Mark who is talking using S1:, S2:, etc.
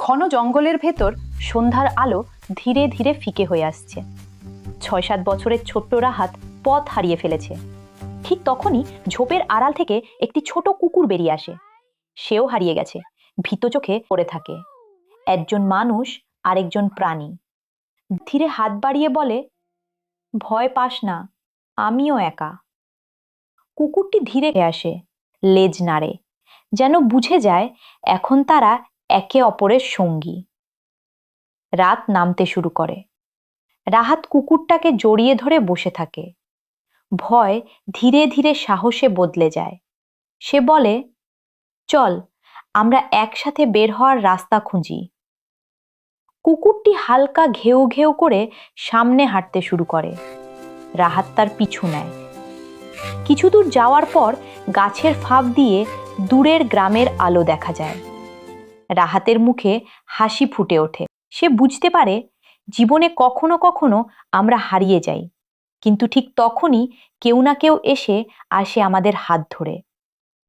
S1: ঘন জঙ্গলের ভেতর সন্ধ্যার আলো ধীরে ধীরে ফিকে হয়ে আসছে। ৬-৭ বছরের ছোট্ট রাহাত পথ হারিয়ে ফেলেছে। ঠিক তখনই ঝোপের আড়াল থেকে একটি ছোট কুকুর বেরিয়ে আসে। সেও হারিয়ে গেছে, ভীত চোখে পড়ে থাকে। একজন মানুষ আর একজন প্রাণী ধীরে হাত বাড়িয়ে বলে, ভয় পাস না, আমিও একা। কুকুরটি ধীরে আসে, লেজ নাড়ে, যেন বুঝে যায় এখন তারা একে অপরের সঙ্গী। রাত নামতে শুরু করে। রাহাত কুকুরটাকে জড়িয়ে ধরে বসে থাকে। ভয় ধীরে ধীরে সাহসে বদলে যায়। সে বলে, চল আমরা একসাথে বের হওয়ার রাস্তা খুঁজি। কুকুরটি হালকা ঘেউ ঘেউ করে সামনে হাঁটতে শুরু করে। রাহাত তার পিছু নেয়। কিছু দূর যাওয়ার পর গাছের ফাঁক দিয়ে দূরের গ্রামের আলো দেখা যায়। রাহাতের মুখে হাসি ফুটে ওঠে। সে বুঝতে পারে জীবনে কখনো কখনো আমরা হারিয়ে যাই, কিন্তু ঠিক তখনই কেউ না কেউ এসে আসে আমাদের হাত ধরে।